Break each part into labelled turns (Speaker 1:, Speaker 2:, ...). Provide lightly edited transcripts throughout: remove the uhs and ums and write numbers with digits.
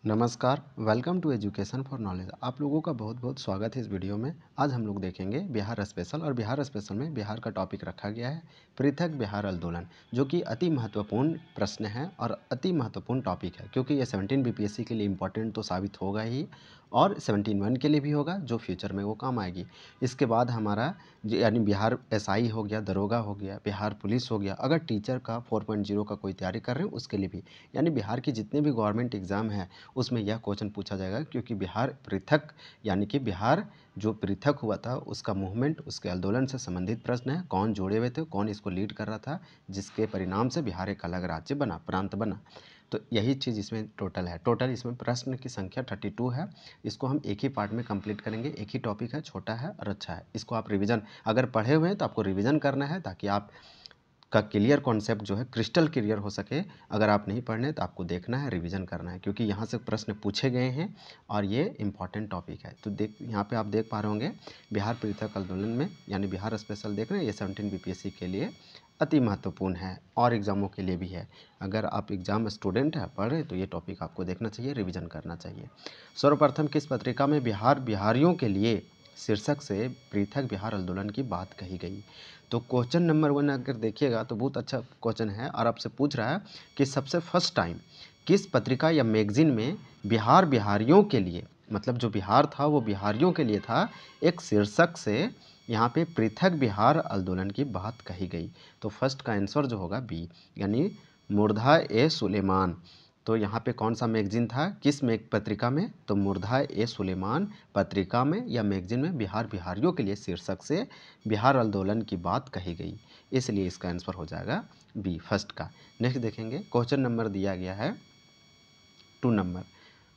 Speaker 1: नमस्कार, welcome to education for knowledge. आप लोगों का बहुत बहुत स्वागत है इस वीडियो में। आज हम लोग देखेंगे बिहार स्पेशल और बिहार स्पेशल में बिहार का टॉपिक रखा गया है पृथक बिहार आंदोलन, जो कि अति महत्वपूर्ण प्रश्न है और अति महत्वपूर्ण टॉपिक है, क्योंकि ये 17 बीपीएससी के लिए इम्पोर्टेंट तो साबित होगा ही और 17 के लिए भी होगा, जो फ्यूचर में वो काम आएगी। इसके बाद हमारा यानी बिहार एसआई हो गया, दरोगा हो गया, बिहार पुलिस हो गया, अगर टीचर का 4.0 का कोई तैयारी कर रहे हैं उसके लिए भी, यानी बिहार की जितने भी गवर्नमेंट एग्ज़ाम है उसमें यह क्वेश्चन पूछा जाएगा, क्योंकि बिहार पृथक यानी कि बिहार जो पृथक हुआ था उसका मूवमेंट, उसके आंदोलन से संबंधित प्रश्न है। कौन जोड़े हुए थे, कौन इसको लीड कर रहा था, जिसके परिणाम से बिहार एक अलग राज्य बना, प्रांत बना। तो यही चीज़ इसमें टोटल है। टोटल इसमें प्रश्न की संख्या 32 है। इसको हम एक ही पार्ट में कंप्लीट करेंगे। एक ही टॉपिक है, छोटा है और अच्छा है। इसको आप रिवीजन, अगर पढ़े हुए हैं तो आपको रिवीजन करना है, ताकि आप का क्लियर कॉन्सेप्ट जो है क्रिस्टल क्लियर हो सके। अगर आप नहीं पढ़ने तो आपको देखना है, रिवीजन करना है, क्योंकि यहाँ से प्रश्न पूछे गए हैं और ये इंपॉर्टेंट टॉपिक है। तो यहाँ पे आप देख पा रहे होंगे बिहार पृथक आंदोलन में, यानी बिहार स्पेशल देख रहे हैं, ये 17 बीपीएससी के लिए अति महत्वपूर्ण है और एग्ज़ामों के लिए भी है। अगर आप एग्ज़ाम स्टूडेंट हैं, पढ़ रहे, तो ये टॉपिक आपको देखना चाहिए, रिविज़न करना चाहिए। सर्वप्रथम किस पत्रिका में बिहारियों के लिए शीर्षक से पृथक बिहार आंदोलन की बात कही गई? तो क्वेश्चन नंबर 1 अगर देखिएगा तो बहुत अच्छा क्वेश्चन है और आपसे पूछ रहा है कि सबसे फर्स्ट टाइम किस पत्रिका या मैगजीन में बिहारियों के लिए, मतलब जो बिहार था वो बिहारियों के लिए था, एक शीर्षक से यहाँ पे पृथक बिहार आंदोलन की बात कही गई। तो फर्स्ट का आंसर जो होगा बी, यानी मुर्धा ए सुलेमान। तो यहाँ पे कौन सा मैगजीन था, किस पत्रिका में? तो मुर्धा ए सुलेमान पत्रिका में या मैगजीन में बिहारियों के लिए शीर्षक से बिहार आंदोलन की बात कही गई, इसलिए इसका आंसर हो जाएगा बी, फर्स्ट का। नेक्स्ट देखेंगे, क्वेश्चन नंबर दिया गया है 2 नंबर,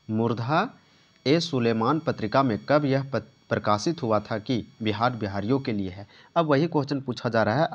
Speaker 1: मुर्धा ए सुलेमान पत्रिका में कब यह प्रकाशित हुआ था कि बिहारियों के लिए है? अब वही क्वेश्चन पूछा जा रहा है।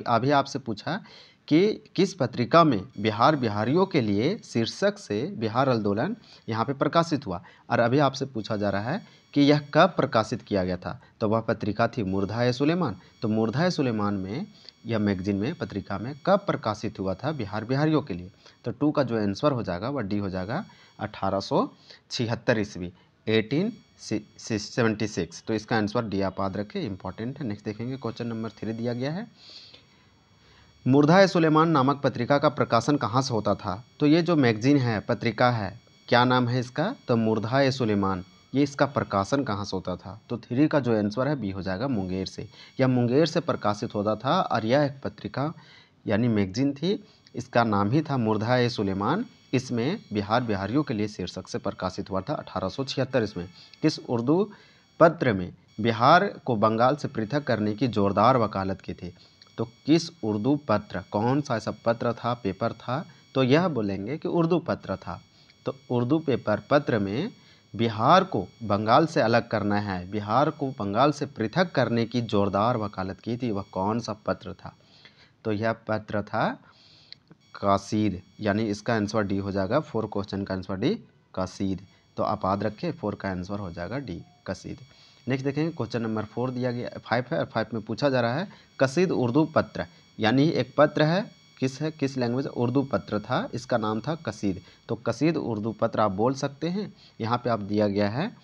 Speaker 1: अभी आपसे पूछा कि किस पत्रिका में बिहारियों के लिए शीर्षक से बिहार आंदोलन यहाँ पे प्रकाशित हुआ, और अभी आपसे पूछा जा रहा है कि यह कब प्रकाशित किया गया था। तो वह पत्रिका थी मुर्धा ए सुलेमान। तो मुर्धा ए सुलेमान में या मैगजीन में, पत्रिका में कब प्रकाशित हुआ था बिहारियों के लिए? तो 2 का जो आंसर हो जाएगा वह डी हो जाएगा, 1876 ईस्वी, 1876। तो इसका आंसर डी आप याद रखें, इंपॉर्टेंट है। नेक्स्ट देखेंगे, क्वेश्चन नंबर 3 दिया गया है, मुर्धा ए सुलेमान नामक पत्रिका का प्रकाशन कहाँ से होता था? तो ये जो मैगजीन है, पत्रिका है, क्या नाम है इसका? तो मुर्धा ए सुलेमान। ये इसका प्रकाशन कहाँ से होता था? तो 3 का जो आंसर है बी हो जाएगा, मुंगेर से। यह मुंगेर से प्रकाशित होता था और यह एक पत्रिका यानी मैगजीन थी, इसका नाम ही था मुर्धा ए सुलेमान। इसमें बिहारियों के लिए शीर्षक से प्रकाशित हुआ था 1876 इसमें। किस उर्दू पत्र में बिहार को बंगाल से पृथक करने की जोरदार वकालत की थी? तो किस उर्दू पत्र, कौन सा ऐसा पत्र था, पेपर था? तो यह बोलेंगे कि उर्दू पत्र था। तो उर्दू पत्र में बिहार को बंगाल से अलग करना है, बिहार को बंगाल से पृथक करने की जोरदार वकालत की थी, वह कौन सा पत्र था? तो यह पत्र था कासीद, यानी इसका आंसर डी हो जाएगा। 4 क्वेश्चन का आंसर डी, कासीद। तो आप याद रखें, 4 का आंसर हो जाएगा डी, कसीद। नेक्स्ट देखेंगे, क्वेश्चन नंबर 4 दिया गया 5 है, और 5 में पूछा जा रहा है कसीद उर्दू पत्र, यानी एक पत्र है, किस लैंग्वेज? उर्दू पत्र था, इसका नाम था कसीद। तो कसीद उर्दू पत्र आप बोल सकते हैं। यहाँ पे आप दिया गया है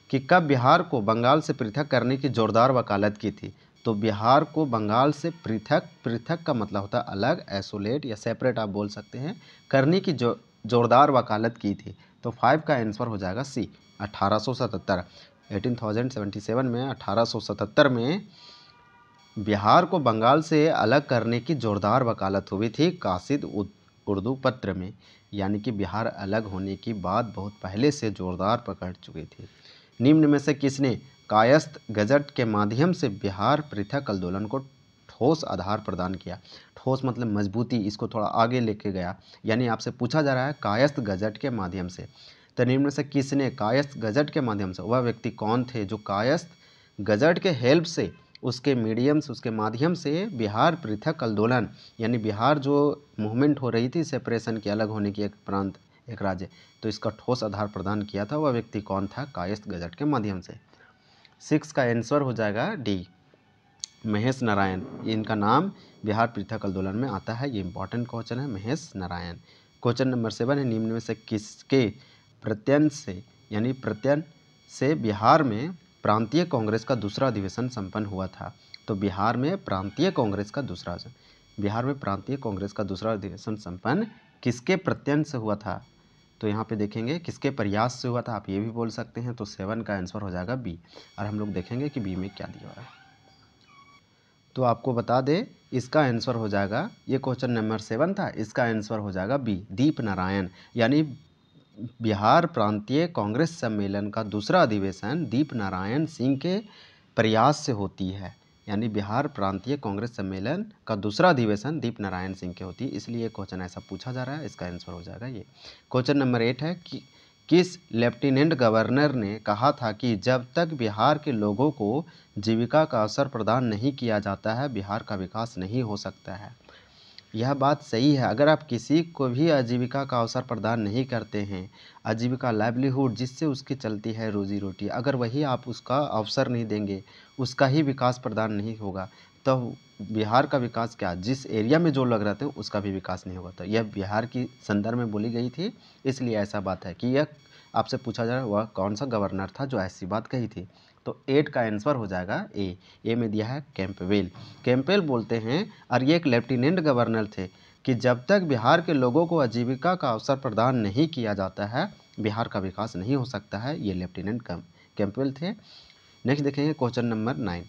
Speaker 1: कि कब बिहार को बंगाल से पृथक करने की जोरदार वकालत की थी? तो बिहार को बंगाल से पृथक का मतलब होता है अलग, आइसोलेट या सेपरेट आप बोल सकते हैं, करने की जोरदार वकालत की थी। तो 5 का आंसर हो जाएगा सी, 1877। 1877 में, 1877 में बिहार को बंगाल से अलग करने की जोरदार वकालत हुई थी कासिद उर्दू पत्र में, यानी कि बिहार अलग होने की बात बहुत पहले से जोरदार पकड़ चुकी थी। निम्न में से किसने कायस्थ गजट के माध्यम से बिहार पृथक आंदोलन को ठोस आधार प्रदान किया? ठोस मतलब मजबूती, इसको थोड़ा आगे लेके गया, यानी आपसे पूछा जा रहा है कायस्थ गजट के माध्यम से। तो निम्न में से किसने कायस्थ गजट के माध्यम से, वह व्यक्ति कौन थे जो कायस्थ गजट के हेल्प से, उसके मीडियम से, उसके माध्यम से बिहार पृथक आंदोलन, यानी बिहार जो मूवमेंट हो रही थी सेपरेशन की, अलग होने की, एक प्रांत एक राज्य, तो इसका ठोस आधार प्रदान किया था, वह व्यक्ति कौन था? कायस्थ गजट के माध्यम से। 6 का आंसर हो जाएगा डी, महेश नारायण। इनका नाम बिहार पृथक आंदोलन में आता है, ये इंपॉर्टेंट क्वेश्चन है, महेश नारायण। क्वेश्चन नंबर 7 है, निम्न में से किसके प्रत्यंत से यानी प्रत्यंत से बिहार में प्रांतीय कांग्रेस का दूसरा अधिवेशन संपन्न हुआ था। तो बिहार में प्रांतीय कांग्रेस का दूसरा अधिवेशन संपन्न किसके प्रत्यंत से हुआ था? तो यहाँ पे देखेंगे किसके प्रयास से हुआ था, आप ये भी बोल सकते हैं। तो 7 का आंसर हो जाएगा बी। और हम लोग देखेंगे कि बी में क्या दिया हुआ है। तो आपको बता दें इसका आंसर हो जाएगा, ये क्वेश्चन नंबर 7 था, इसका आंसर हो जाएगा बी, दीप नारायण। यानी बिहार प्रांतीय कांग्रेस सम्मेलन का दूसरा अधिवेशन दीप नारायण सिंह के प्रयास से होती है। यानी बिहार प्रांतीय कांग्रेस सम्मेलन का दूसरा अधिवेशन दीप नारायण सिंह के होती है, इसलिए क्वेश्चन ऐसा पूछा जा रहा है। इसका आंसर हो जाएगा ये। क्वेश्चन नंबर 8 है कि किस लेफ्टिनेंट गवर्नर ने कहा था कि जब तक बिहार के लोगों को जीविका का अवसर प्रदान नहीं किया जाता है, बिहार का विकास नहीं हो सकता है। यह बात सही है। अगर आप किसी को भी आजीविका का अवसर प्रदान नहीं करते हैं, आजीविका लाइवलीहुड जिससे उसकी चलती है रोजी रोटी, अगर वही आप उसका अवसर नहीं देंगे, उसका ही विकास प्रदान नहीं होगा, तो बिहार का विकास क्या, जिस एरिया में जो लोग रहते हैं उसका भी विकास नहीं होगा। तो यह बिहार की संदर्भ में बोली गई थी, इसलिए ऐसा बात है कि यह आपसे पूछा जा रहा है वह कौन सा गवर्नर था जो ऐसी बात कही थी। तो 8 का आंसर हो जाएगा ए में दिया है कैंपबेल। कैंपबेल बोलते हैं और ये एक लेफ्टिनेंट गवर्नर थे कि जब तक बिहार के लोगों को आजीविका का अवसर प्रदान नहीं किया जाता है, बिहार का विकास नहीं हो सकता है। ये लेफ्टिनेंट कैंपबेल थे। नेक्स्ट देखेंगे क्वेश्चन नंबर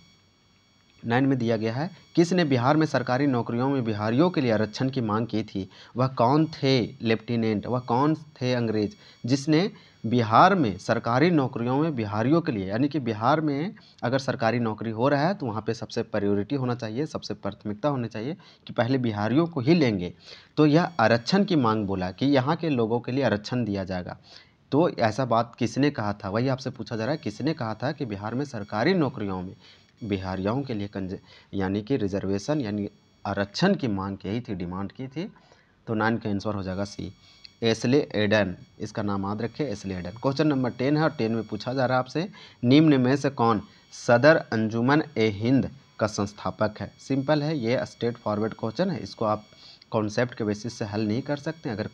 Speaker 1: 9 में दिया गया है, किसने बिहार में सरकारी नौकरियों में बिहारियों के लिए आरक्षण की मांग की थी? वह कौन थे लेफ्टिनेंट, वह कौन थे अंग्रेज जिसने बिहार में सरकारी नौकरियों में बिहारियों के लिए, यानी कि बिहार में अगर सरकारी नौकरी हो रहा है तो वहाँ पे सबसे प्रायोरिटी होना चाहिए, सबसे प्राथमिकता होनी चाहिए कि पहले बिहारियों को ही लेंगे। तो यह आरक्षण की मांग बोला कि यहाँ के लोगों के लिए आरक्षण दिया जाएगा। तो ऐसा बात किसने कहा था, वही आपसे पूछा जा रहा है, किसने कहा था कि बिहार में सरकारी नौकरियों में बिहारियों के लिए यानी कि रिजर्वेशन यानी आरक्षण की मांग की थी, डिमांड की थी। तो 9 का आंसर हो जाएगा सी, एस्ले एडन। इसका नाम याद रखें, एस्ले एडन। क्वेश्चन नंबर 10 है और 10 में पूछा जा रहा है आपसे, निम्न में से कौन सदर अंजुमन ए हिंद का संस्थापक है? सिंपल है, ये स्ट्रेट फॉरवर्ड क्वेश्चन है, इसको आप कॉन्सेप्ट के बेसिस से हल नहीं कर सकते। अगर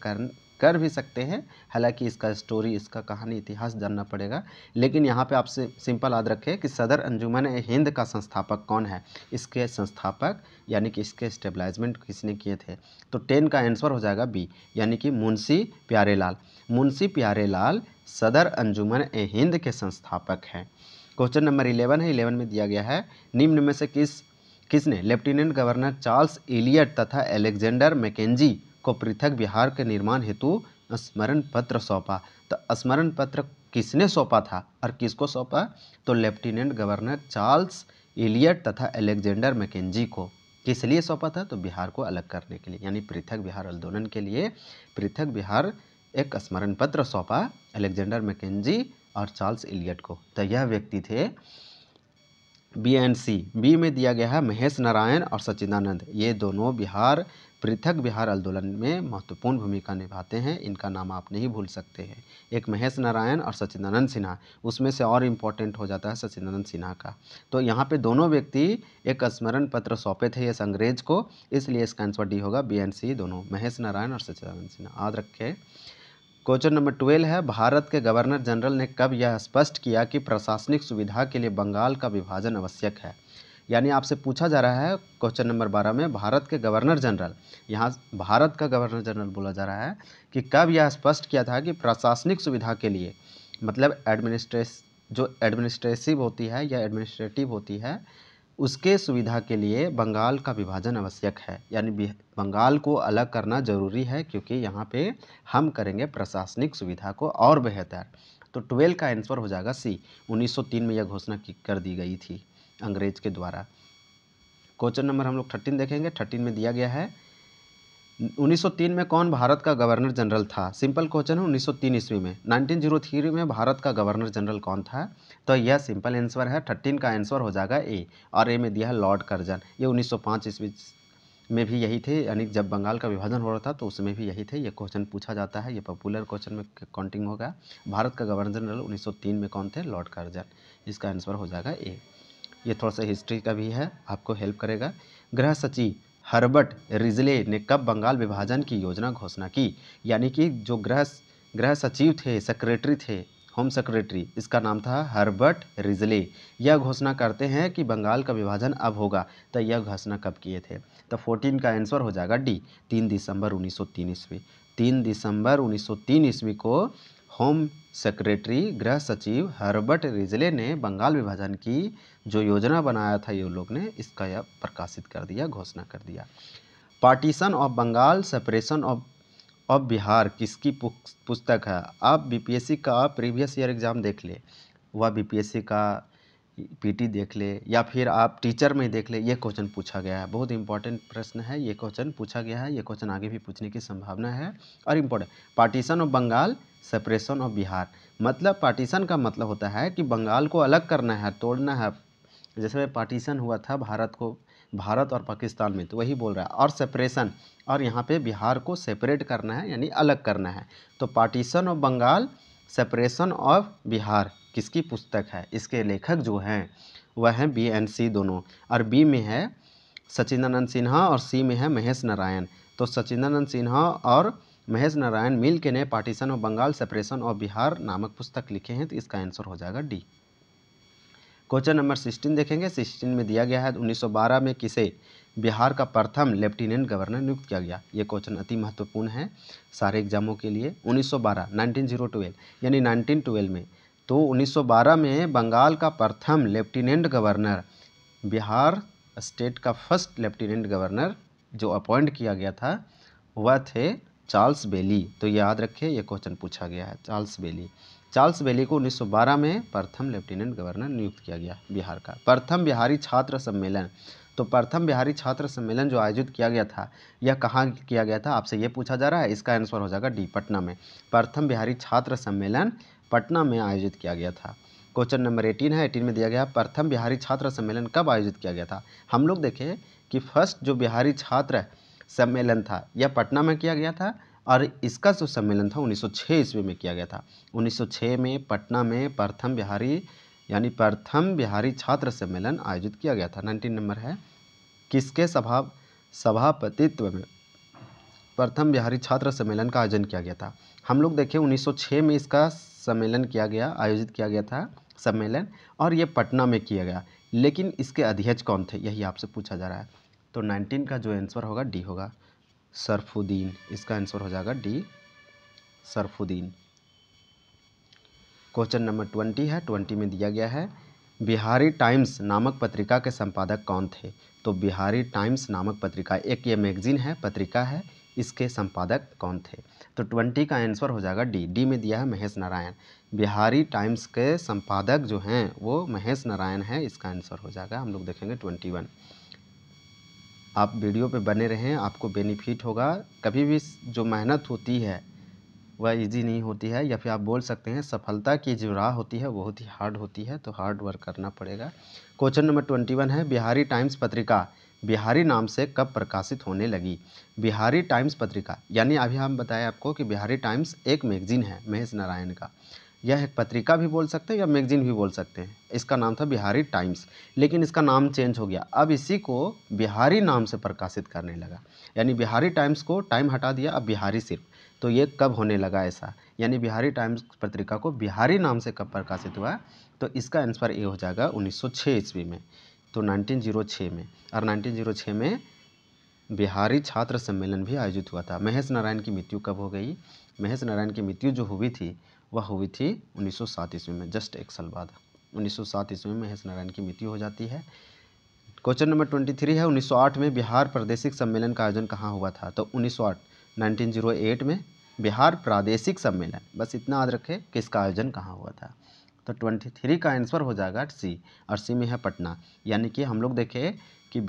Speaker 1: कर भी सकते हैं, हालांकि इसका स्टोरी, इसका कहानी, इतिहास जानना पड़ेगा। लेकिन यहाँ पे आपसे सिंपल याद रखें कि सदर अंजुमन ए हिंद का संस्थापक कौन है, इसके संस्थापक यानी कि इसके स्टेबलाइजमेंट किसने किए थे? तो 10 का आंसर हो जाएगा बी, यानी कि मुंशी प्यारेलाल। मुंशी प्यारेलाल सदर अंजुमन ए हिंद के संस्थापक हैं। क्वेश्चन नंबर 11 है, 11 में दिया गया है, निम्न में से किसने लेफ्टिनेंट गवर्नर चार्ल्स इलियट तथा अलेक्जेंडर मैकेंजी को पृथक बिहार के निर्माण हेतु स्मरण पत्र सौंपा? तो स्मरण पत्र किसने सौंपा था और किसको सौंपा? तो लेफ्टिनेंट गवर्नर चार्ल्स इलियट तथा अलेक्जेंडर मैकेंजी को। किस लिए सौंपा था? तो बिहार को अलग करने के लिए, यानी पृथक बिहार आंदोलन के लिए पृथक बिहार एक स्मरण पत्र सौंपा अलेक्जेंडर मैकेंजी और चार्ल्स इलियट को। तो यह व्यक्ति थे बी एंड सी। बी में दिया गया है महेश नारायण और सच्चिदानंद, ये दोनों पृथक बिहार आंदोलन में महत्वपूर्ण भूमिका निभाते हैं। इनका नाम आप नहीं भूल सकते हैं, एक महेश नारायण और सच्चिदानंद सिन्हा, उसमें से और इम्पोर्टेंट हो जाता है सच्चिदानंद सिन्हा का। तो यहाँ पे दोनों व्यक्ति एक स्मरण पत्र सौंपे थे इस अंग्रेज को, इसलिए इसका आंसर डी होगा, बी एंड सी दोनों, महेश नारायण और सच्चिदानंद सिन्हा। याद रखें। क्वेश्चन नंबर 12 है, भारत के गवर्नर जनरल ने कब यह स्पष्ट किया कि प्रशासनिक सुविधा के लिए बंगाल का विभाजन आवश्यक है? यानी आपसे पूछा जा रहा है क्वेश्चन नंबर 12 में, भारत के गवर्नर जनरल, यहाँ भारत का गवर्नर जनरल बोला जा रहा है कि कब यह स्पष्ट किया था कि प्रशासनिक सुविधा के लिए, मतलब एडमिनिस्ट्रेटिव होती है या एडमिनिस्ट्रेटिव होती है, उसके सुविधा के लिए बंगाल का विभाजन आवश्यक है। यानी बंगाल को अलग करना ज़रूरी है, क्योंकि यहाँ पे हम करेंगे प्रशासनिक सुविधा को और बेहतर। तो 12 का आंसर हो जाएगा सी, 1903 में यह घोषणा कर दी गई थी अंग्रेज के द्वारा। क्वेश्चन नंबर हम लोग 13 देखेंगे। 13 में दिया गया है, 1903 में कौन भारत का गवर्नर जनरल था? सिंपल क्वेश्चन है, 1903 ईस्वी में 1903 में भारत का गवर्नर जनरल कौन था? तो यह सिंपल आंसर है, 13 का आंसर हो जाएगा ए, और ए में दिया है लॉर्ड कर्जन। ये 1905 ईस्वी में भी यही थे, यानी जब बंगाल का विभाजन हो रहा था तो उसमें भी यही थे। ये क्वेश्चन पूछा जाता है, ये पॉपुलर क्वेश्चन में काउंटिंग होगा। भारत का गवर्नर जनरल 1903 में कौन थे? Lord Curzon. इसका आंसर हो जाएगा ए। ये थोड़ा सा हिस्ट्री का भी है, आपको हेल्प करेगा। गृह सचिव हर्बर्ट रिजले ने कब बंगाल विभाजन की योजना घोषणा की? यानी कि जो गृह गृह सचिव थे, सेक्रेटरी थे, होम सेक्रेटरी, इसका नाम था हर्बर्ट रिजले। यह घोषणा करते हैं कि बंगाल का विभाजन अब होगा। तो यह घोषणा कब किए थे? तो 14 का आंसर हो जाएगा डी, 3 दिसंबर 1903 ईस्वी। 3 दिसंबर 1903 ईस्वी को होम सेक्रेटरी, गृह सचिव हर्बर्ट रिजले ने बंगाल विभाजन की जो योजना बनाया था ये लोग ने, इसका यह प्रकाशित कर दिया, घोषणा कर दिया। Partition of Bengal, separation of Bihar किसकी पुस्तक है? आप बीपीएससी का प्रीवियस ईयर एग्ज़ाम देख ले, वह बीपीएससी का पीटी देख ले, या फिर आप टीचर में देख ले, ये क्वेश्चन पूछा गया है। बहुत इंपॉर्टेंट प्रश्न है, ये क्वेश्चन पूछा गया है, ये क्वेश्चन आगे भी पूछने की संभावना है और important. Partition of Bengal, separation of Bihar, मतलब पार्टीशन का मतलब होता है कि बंगाल को अलग करना है, तोड़ना है। जैसे पार्टीशन हुआ था भारत और पाकिस्तान में, तो वही बोल रहा है। और सेपरेशन, और यहाँ पे बिहार को सेपरेट करना है, यानी अलग करना है। तो partition of Bengal, separation of Bihar किसकी पुस्तक है? इसके लेखक जो हैं वह हैं बी एंड सी दोनों, और बी में है सचिदानंद सिन्हा और सी में है महेश नारायण। तो सचिदानंद सिन्हा और महेश नारायण मिल के ने partition of Bengal, separation of Bihar नामक पुस्तक लिखे हैं। तो इसका आंसर हो जाएगा डी। क्वेश्चन नंबर 16 देखेंगे। 16 में दिया गया है 1912 में किसे बिहार का प्रथम लेफ्टिनेंट गवर्नर नियुक्त किया गया? ये क्वेश्चन अति महत्वपूर्ण है सारे एग्जामों के लिए। 1912 1912 यानी 1912 में, तो 1912 में बंगाल का प्रथम लेफ्टिनेंट गवर्नर, बिहार स्टेट का फर्स्ट लेफ्टिनेंट गवर्नर जो अपॉइंट किया गया था वह थे चार्ल्स बेली। तो याद रखिए, ये क्वेश्चन पूछा गया है, चार्ल्स बेली। चार्ल्स बेली को 1912 में प्रथम लेफ्टिनेंट गवर्नर नियुक्त किया गया बिहार का। प्रथम बिहारी छात्र सम्मेलन, तो प्रथम बिहारी छात्र सम्मेलन जो आयोजित किया गया था, यह कहाँ किया गया था? आपसे ये पूछा जा रहा है। इसका आंसर हो जाएगा डी, पटना में। प्रथम बिहारी छात्र सम्मेलन पटना में आयोजित किया गया था। क्वेश्चन नंबर 18 है। 18 में दिया गया प्रथम बिहारी छात्र सम्मेलन कब आयोजित किया गया था? हम लोग देखें कि फर्स्ट जो बिहारी छात्र सम्मेलन था यह पटना में किया गया था, और इसका जो सम्मेलन था 1906 ईस्वी में किया गया था। 1906 में पटना में प्रथम बिहारी छात्र सम्मेलन आयोजित किया गया था। 19 नंबर है, किसके सभापतित्व में प्रथम बिहारी छात्र सम्मेलन का आयोजन किया गया था? हम लोग देखें 1906 में इसका सम्मेलन किया गया, आयोजित किया गया था सम्मेलन, और ये पटना में किया गया। लेकिन इसके अध्यक्ष कौन थे, यही आपसे पूछा जा रहा है। तो 19 का जो आंसर होगा डी होगा, सरफुद्दीन। इसका आंसर हो जाएगा डी, सरफुद्दीन। क्वेश्चन नंबर 20 है। 20 में दिया गया है बिहारी टाइम्स नामक पत्रिका के संपादक कौन थे? तो बिहारी टाइम्स नामक पत्रिका, एक ये मैगजीन है, पत्रिका है, इसके संपादक कौन थे? तो 20 का आंसर हो जाएगा डी। डी में दिया है महेश नारायण। बिहारी टाइम्स के संपादक जो हैं वो महेश नारायण है। इसका आंसर हो जाएगा, हम लोग देखेंगे 21। आप वीडियो पे बने रहें, आपको बेनिफिट होगा। कभी भी जो मेहनत होती है वह इजी नहीं होती है, या फिर आप बोल सकते हैं सफलता की जो राह होती है बहुत ही हार्ड होती है, तो हार्ड वर्क करना पड़ेगा। क्वेश्चन नंबर 21 है बिहारी टाइम्स पत्रिका बिहारी नाम से कब प्रकाशित होने लगी? बिहारी टाइम्स पत्रिका, यानी अभी हम बताएं आपको कि बिहारी टाइम्स एक मैगजीन है महेश नारायण का। यह एक पत्रिका भी बोल सकते हैं या मैगजीन भी बोल सकते हैं। इसका नाम था बिहारी टाइम्स, लेकिन इसका नाम चेंज हो गया। अब इसी को बिहारी नाम से प्रकाशित करने लगा, यानी बिहारी टाइम्स को टाइम हटा दिया, अब बिहारी सिर्फ। तो ये कब होने लगा ऐसा, यानी बिहारी टाइम्स पत्रिका को बिहारी नाम से कब प्रकाशित हुआ? तो इसका आंसर ये हो जाएगा 1906 ईस्वी में, तो 1906 में। और 1906 में बिहारी छात्र सम्मेलन भी आयोजित हुआ था। महेश नारायण की मृत्यु कब हो गई? महेश नारायण की मृत्यु जो हुई थी वह हुई थी 1907 ईस्वी में, जस्ट एक साल बाद 1907 ईस्वी में महेश नारायण की मृत्यु हो जाती है। क्वेश्चन नंबर 23 है 1908 में बिहार प्रादेशिक सम्मेलन का आयोजन कहाँ हुआ था? तो 1908 में बिहार प्रादेशिक सम्मेलन, बस इतना याद रखें कि इसका आयोजन कहाँ हुआ था। तो 23 का आंसर हो जाएगा सी, और सी में है पटना। यानी कि हम लोग देखें कि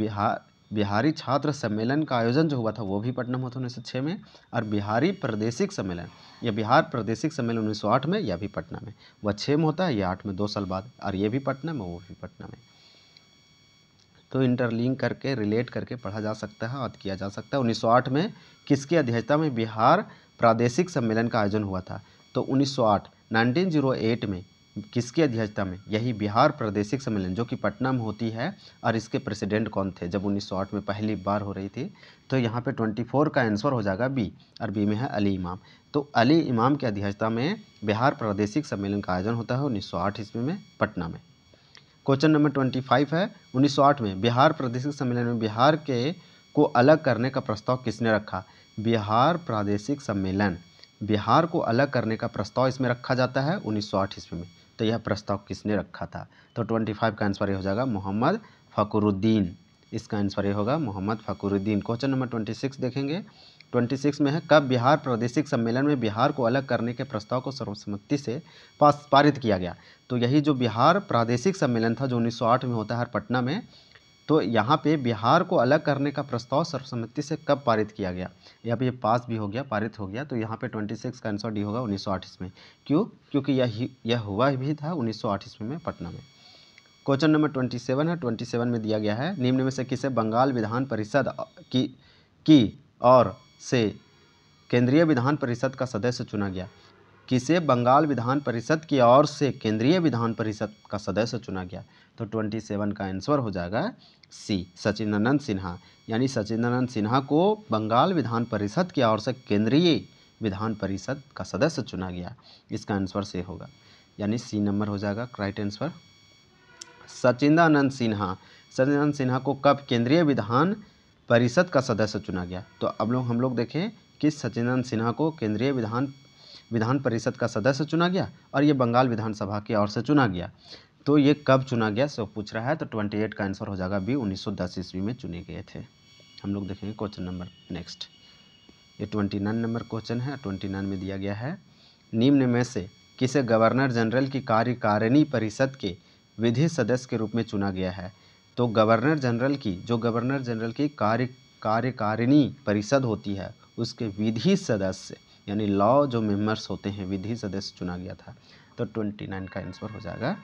Speaker 1: बिहारी छात्र सम्मेलन का आयोजन जो हुआ था वो भी पटना में हुआ था 1906 में, और बिहारी प्रादेशिक सम्मेलन या बिहार प्रादेशिक सम्मेलन 1908 में, यह भी पटना में। वह 6 में होता है, यह 8 में, 2 साल बाद, और ये भी पटना में, वो भी पटना में। तो इंटरलिंक करके, रिलेट करके पढ़ा जा सकता है और किया जा सकता है। 1908 में किसकी अध्यक्षता में बिहार प्रादेशिक सम्मेलन का आयोजन हुआ था? तो 1908 में किसकी अध्यक्षता में? यही बिहार प्रादेशिक सम्मेलन जो कि पटना में होती है। और इसके प्रेसिडेंट कौन थे जब 1908 में पहली बार हो रही थी? तो यहाँ पे 24 का आंसर हो जाएगा बी, और बी में है अली इमाम। तो अली इमाम की अध्यक्षता में बिहार प्रादेशिक सम्मेलन का आयोजन होता है 1908 ईस्वी में पटना में। क्वेश्चन नंबर 25 है, 1908 में बिहार प्रादेशिक सम्मेलन में बिहार के को अलग करने का प्रस्ताव किसने रखा? बिहार प्रादेशिक सम्मेलन, बिहार को अलग करने का प्रस्ताव इसमें रखा जाता है 1908 ईस्वी में। तो यह प्रस्ताव किसने रखा था? तो 25 का आंसर ये हो जाएगा मोहम्मद फ़खरुद्दीन। इसका आंसर ये होगा मोहम्मद फ़खरुद्दीन। क्वेश्चन नंबर 26 देखेंगे। 26 में है, कब बिहार प्रादेशिक सम्मेलन में बिहार को अलग करने के प्रस्ताव को सर्वसम्मति से पारित किया गया? तो यही जो बिहार प्रादेशिक सम्मेलन था जो 1908 में होता है पटना में, तो यहाँ पे बिहार को अलग करने का प्रस्ताव सर्वसम्मति से कब पारित किया गया? यहाँ पे ये पास भी हो गया, पारित हो गया। तो यहाँ पे 26 का आंसर डी होगा 1908 ईस्वी में। क्यों? क्योंकि यह हुआ भी था 1908 ईस्वी में पटना में। क्वेश्चन नंबर 27 है। 27 में दिया गया है, निम्न में से किसे बंगाल विधान परिषद की और से केंद्रीय विधान परिषद का सदस्य चुना गया? किसे बंगाल विधान परिषद की ओर से केंद्रीय विधान परिषद का सदस्य चुना गया? तो 27 का आंसर हो जाएगा सी, सचिदानंद सिन्हा। यानी सचिदानंद सिन्हा को बंगाल विधान परिषद की ओर से केंद्रीय विधान परिषद का सदस्य चुना गया। इसका आंसर से होगा, यानी सी नंबर हो जाएगा राइट आंसर। सचिदानंद सिन्हा को कब केंद्रीय विधान परिषद का सदस्य चुना गया? तो अब हम लोग देखें कि सचिदानंद सिन्हा को केंद्रीय विधान परिषद का सदस्य चुना गया और ये बंगाल विधानसभा की ओर से चुना गया। तो ये कब चुना गया सो पूछ रहा है। तो 28 का आंसर हो जाएगा बी, 1910 ईस्वी में चुने गए थे। हम लोग देखेंगे क्वेश्चन नंबर नेक्स्ट। ये 29 नंबर क्वेश्चन है। 29 में दिया गया है, निम्न में से किसे गवर्नर जनरल की कार्यकारिणी परिषद के विधि सदस्य के रूप में चुना गया है? तो गवर्नर जनरल की कार्यकारिणी परिषद होती है उसके विधि सदस्य यानी लॉ जो मेंबर्स होते हैं विधि सदस्य चुना गया था। तो 29 का आंसर हो जाएगा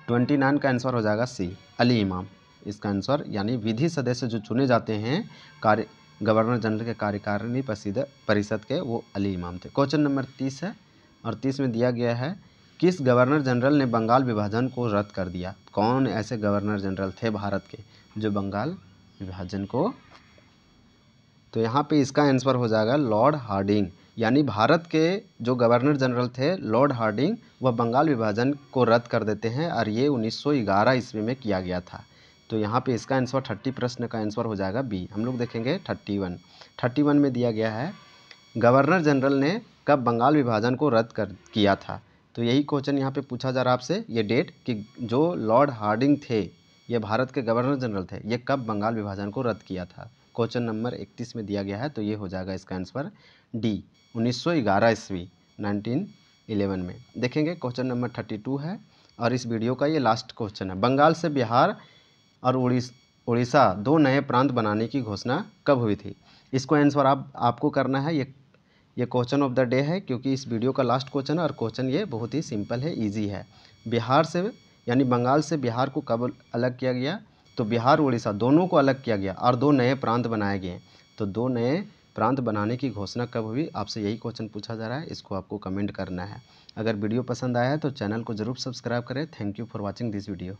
Speaker 1: 29 का आंसर हो जाएगा सी, अली इमाम। इसका आंसर यानी विधि सदस्य जो चुने जाते हैं गवर्नर जनरल के कार्यकारिणी परिषद के, वो अली इमाम थे। क्वेश्चन नंबर 30 है और 30 में दिया गया है, किस गवर्नर जनरल ने बंगाल विभाजन को रद्द कर दिया? कौन ऐसे गवर्नर जनरल थे भारत के जो बंगाल विभाजन को? तो यहाँ पे इसका आंसर हो जाएगा लॉर्ड हार्डिंग। यानी भारत के जो गवर्नर जनरल थे लॉर्ड हार्डिंग, वह बंगाल विभाजन को रद्द कर देते हैं और ये 1911 ईस्वी में किया गया था। तो यहाँ पे इसका आंसर 30 प्रश्न का आंसर हो जाएगा बी। हम लोग देखेंगे 31 में दिया गया है, गवर्नर जनरल ने कब बंगाल विभाजन को रद्द किया था? तो यही क्वेश्चन यहाँ पे पूछा जा रहा है आपसे, ये डेट कि जो लॉर्ड हार्डिंग थे ये भारत के गवर्नर जनरल थे, ये कब बंगाल विभाजन को रद्द किया था? क्वेश्चन नंबर 31 में दिया गया है। तो ये हो जाएगा इसका आंसर डी, 1911 ईस्वी 1911 में। देखेंगे क्वेश्चन नंबर 32 है और इस वीडियो का ये लास्ट क्वेश्चन है, बंगाल से बिहार और उड़ीसा 2 नए प्रांत बनाने की घोषणा कब हुई थी? इसको आंसर आपको करना है। ये क्वेश्चन ऑफ द डे है क्योंकि इस वीडियो का लास्ट क्वेश्चन है और क्वेश्चन ये बहुत ही सिंपल है, इजी है। बिहार से यानी बंगाल से बिहार को कब अलग किया गया? तो बिहार उड़ीसा दोनों को अलग किया गया और 2 नए प्रांत बनाए गए। तो 2 नए प्रांत बनाने की घोषणा कब हुई? आपसे यही क्वेश्चन पूछा जा रहा है, इसको आपको कमेंट करना है। अगर वीडियो पसंद आया है तो चैनल को ज़रूर सब्सक्राइब करें। Thank you for watching this video.